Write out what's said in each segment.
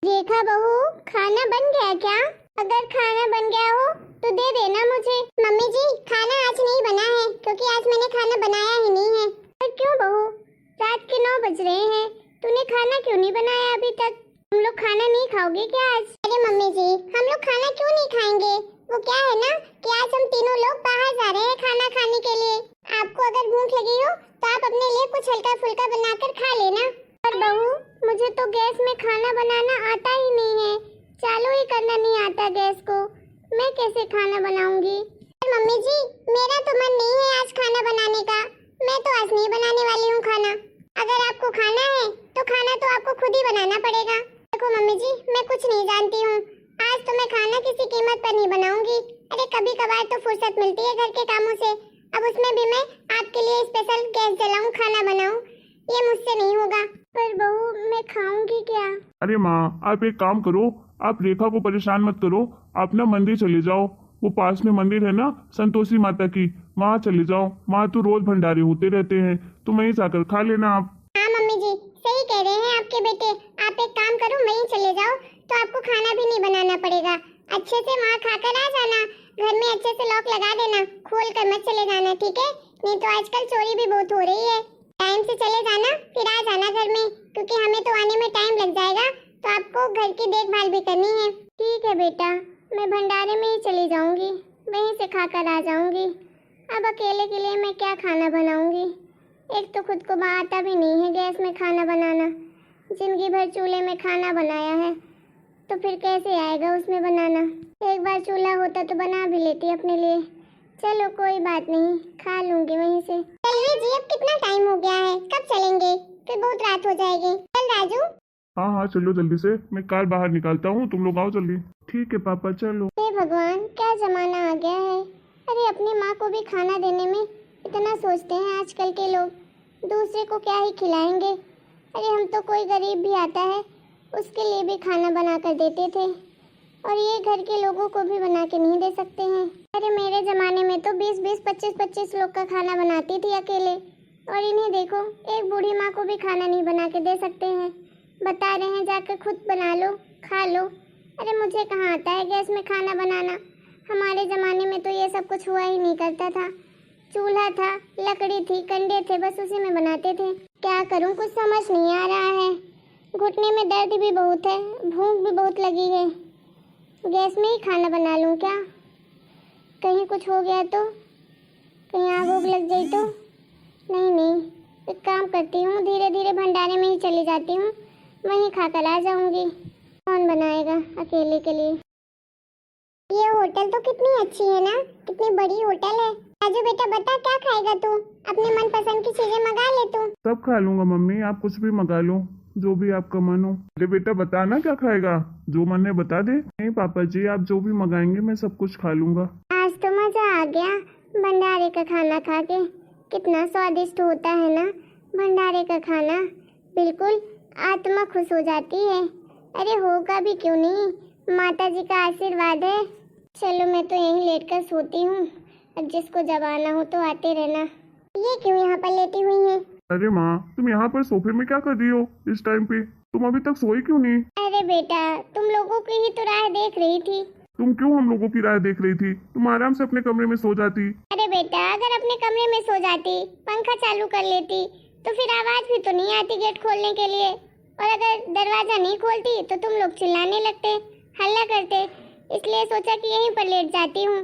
रेखा बहू, खाना बन गया क्या? अगर खाना बन गया हो तो दे देना मुझे। मम्मी जी, खाना आज नहीं बना है क्योंकि आज मैंने खाना बनाया ही नहीं है। पर क्यों बहू, रात के 9 बज रहे हैं, तूने खाना क्यों नहीं बनाया अभी तक? हम लोग खाना नहीं खाओगे क्या आज? अरे मम्मी जी, हम लोग खाना क्यों नहीं खाएंगे? वो क्या है ना कि आज हम तीनों लोग बाहर जा रहे हैं खाना खाने के लिए। आपको अगर भूख लगी हो तो आप अपने लिए कुछ हल्का फुल्का बनाकर खा लेना। पर बहू, मुझे तो गैस में खाना बनाना आता ही नहीं है, चालू ही करना नहीं आता गैस को, मैं कैसे खाना बनाऊंगी? मम्मी जी, मेरा तो मन नहीं है आज खाना बनाने का, मैं तो आज नहीं बनाने वाली हूँ खाना। अगर आपको खाना है तो खाना तो आपको खुद ही बनाना पड़ेगा। देखो मम्मी जी, मैं कुछ नहीं जानती हूँ, आज तो मैं खाना किसी कीमत पर नहीं बनाऊंगी। अरे कभी कभार तो फुर्सत मिलती है घर के कामों से, अब उसमें भी मैं आपके लिए स्पेशल गैस जलाऊं, खाना बनाऊं, ये मुझसे नहीं होगा। पर बहू, मैं खाऊंगी क्या? अरे माँ, आप एक काम करो, आप रेखा को परेशान मत करो, आप ना मंदिर चले जाओ। वो पास में मंदिर है ना संतोषी माता की, वहाँ चले जाओ। वहाँ तो रोज भंडारे होते रहते हैं, तो वहीं जाकर खा लेना आप। हाँ मम्मी जी, सही कह रहे हैं आपके बेटे। आप एक काम करो, वहीं चले जाओ तो आपको खाना भी नहीं बनाना पड़ेगा। अच्छे से वहाँ खाकर आ जाना, घर में अच्छे से लॉक लगा देना, खोल कर मत चले जाना, ठीक है? नहीं तो आजकल चोरी भी बहुत हो रही है। टाइम से चले जाना, फिर आ जाना घर में, क्योंकि हमें तो आने में टाइम लग जाएगा, तो आपको घर की देखभाल भी करनी है। ठीक है बेटा, मैं भंडारे में ही चली जाऊंगी, वहीं से खाकर आ जाऊंगी। अब अकेले के लिए मैं क्या खाना बनाऊंगी? एक तो खुद को आता भी नहीं है गैस में खाना बनाना, जिंदगी भर चूल्हे में खाना बनाया है, तो फिर कैसे आएगा उसमें बनाना? एक बार चूल्हा होता तो बना भी लेती अपने लिए। चलो कोई बात नहीं, खा लूंगी वहीं से। चलिए जी, अब कितना टाइम हो गया है, कब चलेंगे? फिर बहुत रात हो जाएगी। चल राजू। हाँ हाँ चलो जल्दी से, मैं कार बाहर निकालता हूँ, तुम लोग आओ जल्दी। ठीक है पापा चलो। हे भगवान, क्या जमाना आ गया है। अरे अपनी माँ को भी खाना देने में इतना सोचते हैं आजकल के लोग, दूसरे को क्या ही खिलाएंगे। अरे हम तो कोई गरीब भी आता है उसके लिए भी खाना बना कर देते थे, और ये घर के लोगों को भी बना के नहीं दे सकते हैं। अरे मेरे जमाने में तो 20-20, 25-25 लोग का खाना बनाती थी अकेले, और इन्हें देखो, एक बूढ़ी माँ को भी खाना नहीं बना के दे सकते हैं। बता रहे हैं जाकर खुद बना लो, खा लो। अरे मुझे कहाँ आता है गैस में खाना बनाना? हमारे ज़माने में तो ये सब कुछ हुआ ही नहीं करता था। चूल्हा था, लकड़ी थी, कंडे थे, बस उसी में बनाते थे। क्या करूँ, कुछ समझ नहीं आ रहा है। घुटने में दर्द भी बहुत है, भूख भी बहुत लगी है। गैस में ही खाना बना लूँ क्या? कहीं कुछ हो गया तो, कहीं आग उग लग गई तो? नहीं नहीं, एक काम करती हूँ, धीरे धीरे भंडारे में ही चली जाती हूँ, वहीं खाकर आ जाऊंगी। कौन बनाएगा अकेले के लिए? ये होटल तो कितनी अच्छी है ना, कितनी बड़ी होटल है। राजू बेटा बता, क्या खाएगा तू? अपने मनपसंद की चीजें मंगा ले तू। सब खा लूंगा मम्मी, आप कुछ भी मंगा लो, जो भी आपका मन हो। अरे बेटा बताना क्या खाएगा, जो मन है बता दे। नहीं पापा जी, आप जो भी मंगाएंगे मैं सब कुछ खा लूंगा। आज तो मजा आ गया भंडारे का खाना खा के, कितना स्वादिष्ट होता है ना भंडारे का खाना, बिल्कुल आत्मा खुश हो जाती है। अरे होगा भी क्यों नहीं, माता जी का आशीर्वाद है। चलो मैं तो यहीं लेटकर सोती हूँ, अब जिसको जब आना हो तो आते रहना। ये क्यों यहाँ पर लेटी हुई है? अरे माँ, तुम यहाँ पर सोफे में क्या कर रही हो इस टाइम पे? तुम अभी तक सोई क्यों नहीं? अरे बेटा, तुम लोगों की ही तो राह देख रही थी। तुम क्यों हम लोगों की राह देख रही थी? तुम आराम से अपने कमरे में सो जाती। अरे बेटा, अगर अपने कमरे में सो जाती, पंखा चालू कर लेती, तो फिर आवाज भी तो नहीं आती गेट खोलने के लिए, और अगर दरवाजा नहीं खोलती तो तुम लोग चिल्लाने लगते, हल्ला करते। इसलिए सोचा कि यहीं पर लेट जाती हूँ,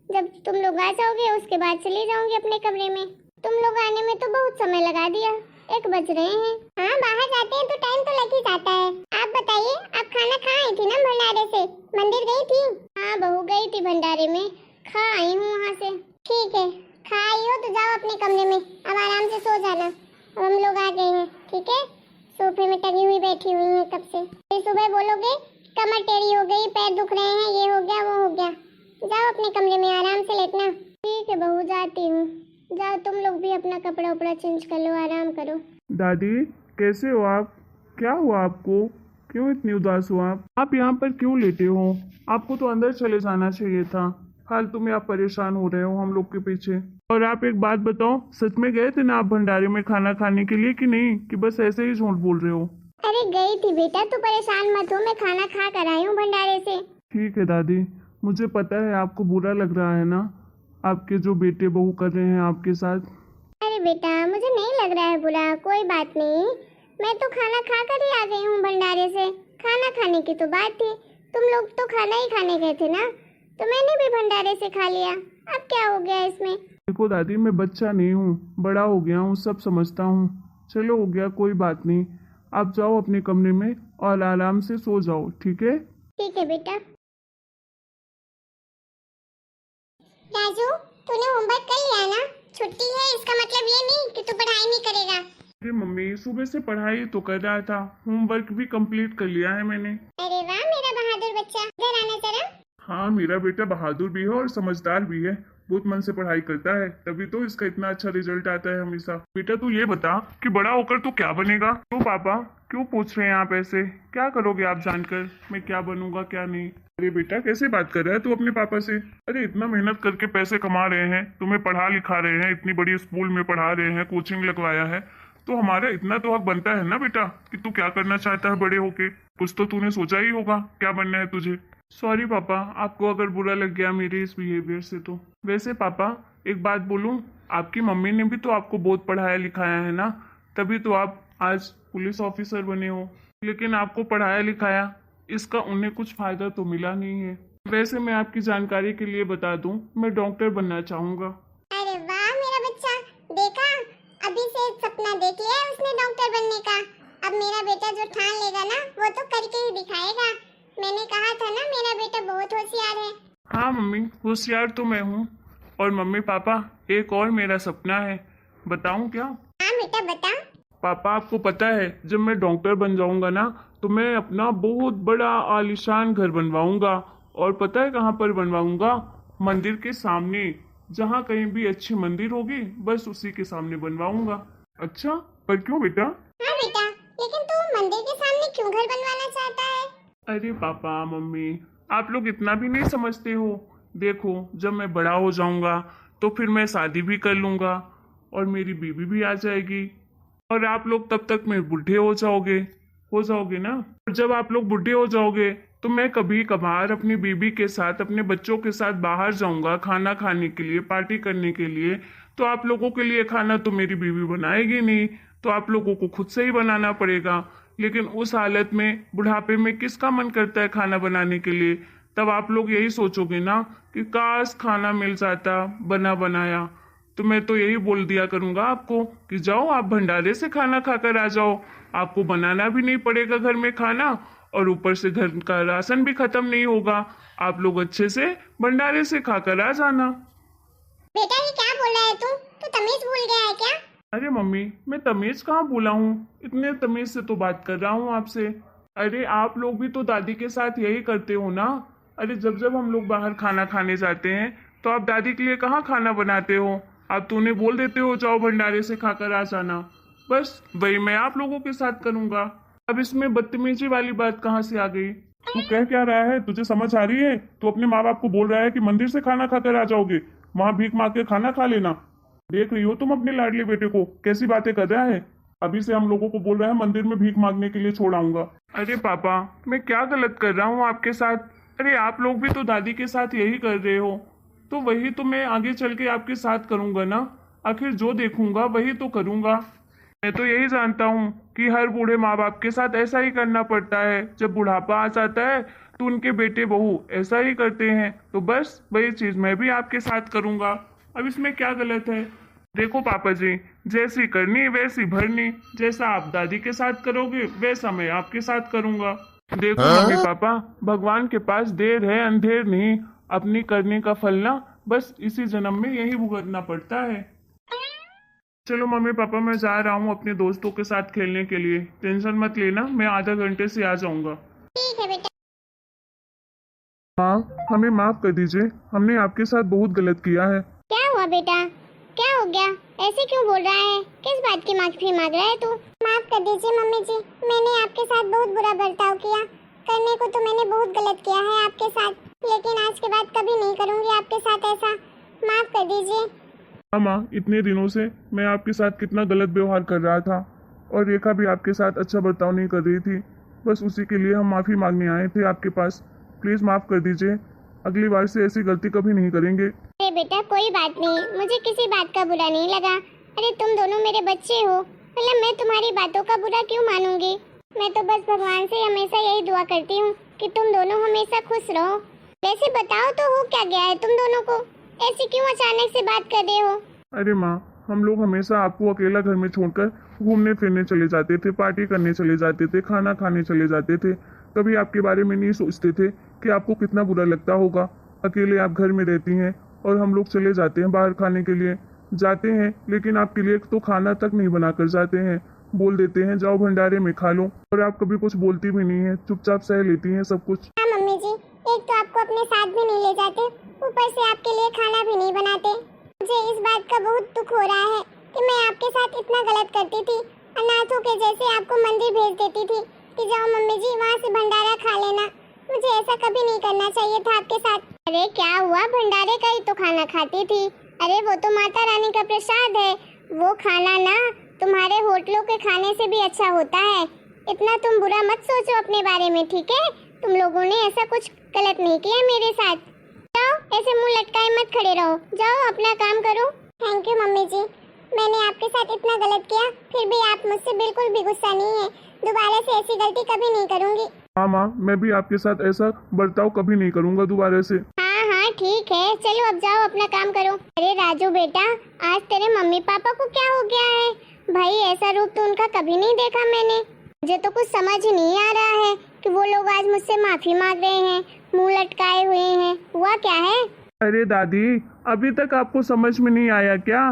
जब तुम लोग आ जाओगे उसके बाद चली जाऊंगी अपने कमरे में। तुम लोग आने में तो बहुत समय लगा दिया, 1 बज रहे हैं। हाँ, बाहर जाते हैं तो टाइम तो लग ही जाता है। आप बताइए, आप खाना खा आई थी ना भंडारे से? मंदिर गई थी? हाँ बहू, गई थी भंडारे में, खा आई हूँ वहाँ से। ठीक है, खा आई हो तो जाओ अपने कमरे में, अब आराम से सो जाना। अब हम लोग आ गए हैं, ठीक है? सोफे में टंगी हुई बैठी हुई है कब से। फिर सुबह बोलोगे कमर टेढ़ी हो गई, पैर दुख रहे हैं, ये हो गया वो हो गया। जाओ अपने कमरे में आराम से लेटना। ठीक है बहू, जाती हूँ। जाओ तुम लोग भी अपना कपड़ा उपड़ा चेंज कर लो, आराम करो। दादी कैसे हो आप? क्या हुआ आपको? क्यों इतनी उदास हो आप यहाँ पर क्यों लेटे हो? आपको तो अंदर चले जाना चाहिए था, फालतू में आप परेशान हो रहे हो हम लोग के पीछे। और आप एक बात बताओ, सच में गए थे ना आप भंडारे में खाना खाने के लिए कि नहीं, कि बस ऐसे ही झूठ बोल रहे हो? अरे गई थी बेटा, तू परेशान मत हो, मैं खाना खा कर आई हूँ भंडारे से। ठीक है दादी, मुझे पता है आपको बुरा लग रहा है ना, आपके जो बेटे बहू कर रहे हैं आपके साथ। अरे बेटा मुझे नहीं लग रहा है बुरा, कोई बात नहीं। मैं तो खाना खा कर ही आ गई हूँ भंडारे से। खाना खाने की तो बात थी, तुम लोग तो खाना ही खाने गए थे ना, तो मैंने भी भंडारे से खा लिया। अब क्या हो गया इसमें? देखो दादी, मैं बच्चा नहीं हूँ, बड़ा हो गया हूँ, सब समझता हूँ। चलो हो गया, कोई बात नहीं। आप जाओ अपने कमरे में और आराम से सो जाओ, ठीक है? ठीक है बेटा। राजू, तूने होमवर्क कर लिया ना? छुट्टी है इसका मतलब ये नहीं कि तू पढ़ाई नहीं करेगा। अरे मम्मी, सुबह से पढ़ाई तो कर रहा था, होमवर्क भी कंप्लीट कर लिया है मैंने। अरे वाह मेरा बहादुर बच्चा, इधर आना जरा। हाँ, मेरा बेटा बहादुर भी है और समझदार भी है, बहुत मन से पढ़ाई करता है, तभी तो इसका इतना अच्छा रिजल्ट आता है हमेशा। बेटा तू ये बता कि बड़ा होकर तू क्या बनेगा? क्यों पापा, क्यों पूछ रहे हैं आप ऐसे? क्या करोगे आप जानकर मैं क्या बनूंगा क्या नहीं? अरे बेटा कैसे बात कर रहा है तू अपने पापा से? अरे इतना मेहनत करके पैसे कमा रहे हैं, तुम्हें पढ़ा लिखा रहे हैं, इतनी बड़ी स्कूल में पढ़ा रहे हैं, कोचिंग लगवाया है, तो हमारा इतना तो हक बनता है ना बेटा कि तू क्या करना चाहता है बड़े होके। कुछ तो तूने सोचा ही होगा क्या बनना है तुझे। सॉरी पापा, आपको अगर बुरा लग गया मेरे इस बिहेवियर से तो। वैसे पापा एक बात बोलूं, आपकी मम्मी ने भी तो आपको बहुत पढ़ाया लिखाया है ना, तभी तो आप आज पुलिस ऑफिसर बने हो। लेकिन आपको पढ़ाया लिखाया, इसका उन्हें कुछ फायदा तो मिला नहीं है। वैसे मैं आपकी जानकारी के लिए बता दूं, मैं डॉक्टर बनना चाहूंगा। अरे वाह मेरा बच्चा, देखा अभी से सपना देख लिया है उसने डॉक्टर बनने का। अब मेरा बेटा जो ठान लेगा ना वो तो करके ही दिखाएगा। मैंने कहा था ना मेरा बेटा बहुत होशियार है। हाँ मम्मी, होशियार तो मैं हूँ। और मम्मी पापा, एक और मेरा सपना है, बताऊं क्या? हाँ बेटा बता। पापा आपको पता है, जब मैं डॉक्टर बन जाऊंगा ना, तो मैं अपना बहुत बड़ा आलीशान घर बनवाऊंगा। और पता है कहाँ पर बनवाऊंगा? मंदिर के सामने, जहाँ कहीं भी अच्छी मंदिर होगी बस उसी के सामने बनवाऊंगा। अच्छा, पर क्यों बेटा? हाँ बेटा, लेकिन तू मंदिर के सामने क्यों घर बनवाना चाहता है? अरे पापा मम्मी, आप लोग इतना भी नहीं समझते हो। देखो, जब मैं बड़ा हो जाऊंगा तो फिर मैं शादी भी कर लूंगा और मेरी बीवी भी आ जाएगी, और आप लोग तब तक में बूढ़े हो जाओगे ना। और जब आप लोग बूढ़े हो जाओगे तो मैं कभी कभार अपनी बीवी के साथ, अपने बच्चों के साथ बाहर जाऊंगा खाना खाने के लिए, पार्टी करने के लिए। तो आप लोगों के लिए खाना तो मेरी बीवी बनाएगी नहीं, तो आप लोगों को खुद से ही बनाना पड़ेगा। लेकिन उस हालत में, बुढ़ापे में किसका मन करता है खाना बनाने के लिए? तब आप लोग यही सोचोगे ना कि काश खाना मिल जाता बना बनाया। तो मैं तो यही बोल दिया करूंगा आपको कि जाओ आप भंडारे से खाना खाकर आ जाओ, आपको बनाना भी नहीं पड़ेगा घर में खाना, और ऊपर से घर का राशन भी खत्म नहीं होगा। आप लोग अच्छे से भंडारे से खाकर आ जाना। बेटा ये क्या बोल रहा है तू तमीज भूल गया है क्या? अरे मम्मी, मैं तमीज कहाँ भूला हूँ, इतने तमीज से तो बात कर रहा हूँ आपसे। अरे आप लोग भी तो दादी के साथ यही करते हो ना। अरे जब जब हम लोग बाहर खाना खाने जाते हैं तो आप दादी के लिए कहाँ खाना बनाते हो, आप तो उन्हें बोल देते हो जाओ भंडारे से खाकर आ जाना। बस वही मैं आप लोगों के साथ करूंगा। अब इसमें बदतमीजी वाली बात कहाँ से आ गई? तू कह क्या रहा है, तुझे समझ आ रही है? तू अपने माँ बाप को बोल रहा है कि मंदिर से खाना खाकर आ जाओगे, वहाँ भीख मांग के खाना खा लेना। देख रही हो तुम अपने लाडले बेटे को कैसी बातें कर रहा है? अभी से हम लोगों को बोल रहा है मंदिर में भीख मांगने के लिए छोड़ आऊंगा। अरे पापा, मैं क्या गलत कर रहा हूँ आपके साथ? अरे आप लोग भी तो दादी के साथ यही कर रहे हो, तो वही तो मैं आगे चल के आपके साथ करूंगा ना। आखिर जो देखूंगा वही तो करूंगा। मैं तो यही जानता हूँ कि हर बूढ़े माँ बाप के साथ ऐसा ही करना पड़ता है, जब बुढ़ापा आ जाता है तो उनके बेटे बहू ऐसा ही करते हैं। तो बस वही चीज मैं भी आपके साथ करूंगा। अब इसमें क्या गलत है? देखो पापा जी, जैसी करनी वैसी भरनी, जैसा आप दादी के साथ करोगे वैसा मैं आपके साथ करूंगा। देखो मम्मी पापा, भगवान के पास देर है अंधेर नहीं, अपनी करने का फल ना बस इसी जन्म में यही भुगतना पड़ता है। चलो मम्मी पापा, मैं जा रहा हूँ अपने दोस्तों के साथ खेलने के लिए, टेंशन मत लेना, मैं आधा घंटे से आ जाऊंगा। ठीक है बेटा। माँ, हमें माफ कर दीजिए, हमने आपके साथ बहुत गलत किया है। क्या हुआ बेटा, क्या हो गया? ऐसे क्यों बोल रहा है? किस बात की माफी मांग रहा है तू? माफ कर दीजिए मम्मी जी, मैंने आपके साथ बहुत बुरा बर्ताव किया। करने को तो मैंने बहुत गलत किया है आपके साथ, लेकिन आज के बाद कभी नहीं करूंगी आपके साथ ऐसा। माफ कर दीजिए। हाँ माँ, इतने दिनों से मैं आपके साथ कितना गलत व्यवहार कर रहा था, और रेखा भी आपके साथ अच्छा बर्ताव नहीं कर रही थी। बस उसी के लिए हम माफ़ी मांगने आए थे आपके पास। प्लीज़ माफ़ कर दीजिए, अगली बार से ऐसी गलती कभी नहीं करेंगे। अरे बेटा कोई बात नहीं, मुझे किसी बात का बुरा नहीं लगा। अरे तुम दोनों मेरे बच्चे हो, मतलब मैं तुम्हारी बातों का बुरा क्यों मानूंगी। मैं तो बस भगवान से हमेशा यही दुआ करती हूँ कि तुम दोनों हमेशा खुश रहो। वैसे बताओ तो हो क्या गया है तुम दोनों को, ऐसी क्यों अचानक से बात कर रहे हो। अरे माँ, हम लोग हमेशा आपको अकेला घर में छोड़कर घूमने फिरने चले जाते थे, पार्टी करने चले जाते थे, खाना खाने चले जाते थे। कभी आपके बारे में नहीं सोचते थे कि आपको कितना बुरा लगता होगा। अकेले आप घर में रहती हैं और हम लोग चले जाते हैं बाहर खाने के लिए जाते हैं, लेकिन आपके लिए तो खाना तक नहीं बना कर जाते हैं। बोल देते हैं जाओ भंडारे में खा लो, और आप कभी कुछ बोलती भी नहीं है, चुपचाप सह लेती हैं सब कुछ। हाँ मम्मी जी, एक तो आपको अपने साथ भी नहीं ले जाते, ऊपर से आपके लिए खाना भी नहीं बनाते। मुझे इस बात का बहुत दुख हो रहा है कि मैं आपके साथ इतना गलत करती थी। अनाथों के जैसे आपको मंदिर भेज देती थी कि जाओ मम्मी जी वहाँ से भंडारा खा लेना। मुझे ऐसा कभी नहीं करना चाहिए था आपके साथ। अरे क्या हुआ, भंडारे का ही तो खाना खाती थी। अरे वो तो माता रानी का प्रसाद है, वो खाना ना तुम्हारे होटलों के खाने से भी अच्छा होता है। इतना तुम बुरा मत सोचो अपने बारे में, ठीक है। तुम लोगों ने ऐसा कुछ गलत नहीं किया मेरे साथ। जाओ ऐसे मुंह लटकाए मत खड़े रहो, जाओ अपना काम करो। थैंक यू मम्मी जी, मैंने आपके साथ इतना गलत किया फिर भी आप मुझसे बिल्कुल भी गुस्सा नहीं है। दोबारा से ऐसी गलती कभी नहीं करूंगी। हाँ माँ, मैं भी आपके साथ ऐसा बर्ताव कभी नहीं करूँगा दोबारा से। हाँ ठीक है, चलो अब जाओ अपना काम करो। अरे राजू बेटा, आज तेरे मम्मी पापा को क्या हो गया है भाई, ऐसा रूप तो उनका कभी नहीं देखा मैंने। मुझे तो कुछ समझ ही नहीं आ रहा है कि वो लोग आज मुझसे माफी मांग रहे हैं, मुंह लटकाए हुए हैं। हुआ क्या है। अरे दादी, अभी तक आपको समझ में नहीं आया क्या?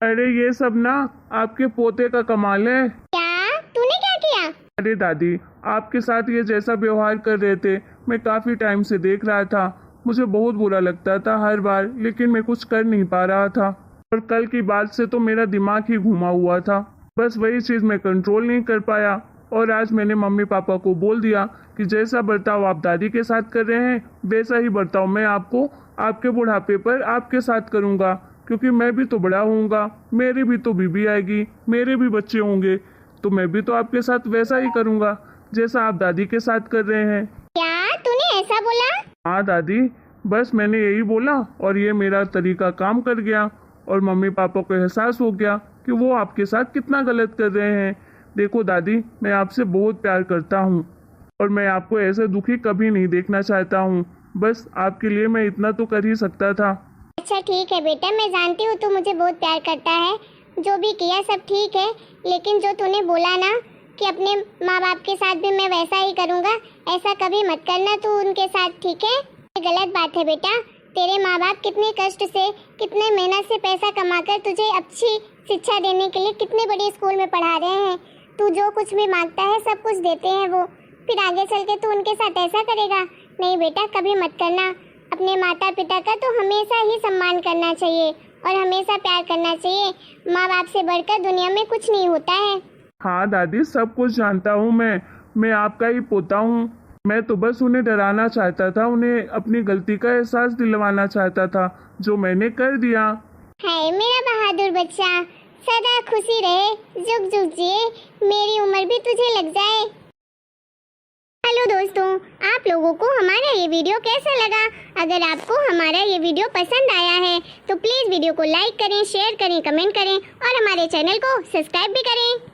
अरे ये सब ना आपके पोते का कमाल है। क्या तूने क्या किया। अरे दादी, आपके साथ ये जैसा व्यवहार कर रहे थे मैं काफी टाइम से देख रहा था। मुझे बहुत बुरा लगता था हर बार, लेकिन मैं कुछ कर नहीं पा रहा था। और कल की बात से तो मेरा दिमाग ही घुमा हुआ था, बस वही चीज़ मैं कंट्रोल नहीं कर पाया। और आज मैंने मम्मी पापा को बोल दिया कि जैसा बर्ताव आप दादी के साथ कर रहे हैं वैसा ही बर्ताव मैं आपको आपके बुढ़ापे पर आपके साथ करूँगा, क्योंकि मैं भी तो बड़ा होऊंगा, मेरी भी तो बीबी आएगी, मेरे भी बच्चे होंगे, तो मैं भी तो आपके साथ वैसा ही करूँगा जैसा आप दादी के साथ कर रहे हैं। क्या तूने ऐसा बोला। हाँ दादी, बस मैंने यही बोला और ये मेरा तरीका काम कर गया, और मम्मी पापा को एहसास हो गया कि वो आपके साथ कितना गलत कर रहे हैं। देखो दादी, मैं आपसे बहुत प्यार करता हूँ और मैं आपको ऐसे दुखी कभी नहीं देखना चाहता हूँ। बस आपके लिए मैं इतना तो कर ही सकता था। अच्छा ठीक है बेटा, मैं जानती हूँ तू मुझे बहुत प्यार करता है, जो भी किया सब ठीक है, लेकिन जो तूने बोला ना कि अपने माँ बाप के साथ भी मैं वैसा ही करूँगा, ऐसा कभी मत करना तू उनके साथ, ठीक है। ये गलत बात है बेटा। तेरे माँ बाप कितने कष्ट से, कितने मेहनत से पैसा कमाकर तुझे अच्छी शिक्षा देने के लिए कितने बड़े स्कूल में पढ़ा रहे हैं। तू जो कुछ भी मांगता है सब कुछ देते हैं वो, फिर आगे चल के तू उनके साथ ऐसा करेगा। नहीं बेटा, कभी मत करना। अपने माता पिता का तो हमेशा ही सम्मान करना चाहिए और हमेशा प्यार करना चाहिए। माँ बाप से बढ़कर दुनिया में कुछ नहीं होता है। हाँ दादी, सब कुछ जानता हूँ मैं आपका ही पोता हूँ। मैं तो बस उन्हें डराना चाहता था, उन्हें अपनी गलती का एहसास दिलवाना चाहता था, जो मैंने कर दिया। हाय मेरा बहादुर बच्चा, सदा खुशी रहे, जुग जुग जिए, मेरी उम्र भी तुझे लग जाए। हेलो दोस्तों, आप लोगों को हमारा ये वीडियो कैसा लगा। अगर आपको हमारा ये वीडियो पसंद आया है तो प्लीज़ वीडियो को लाइक करें, शेयर करें, कमेंट करें और हमारे चैनल को सब्सक्राइब भी करें।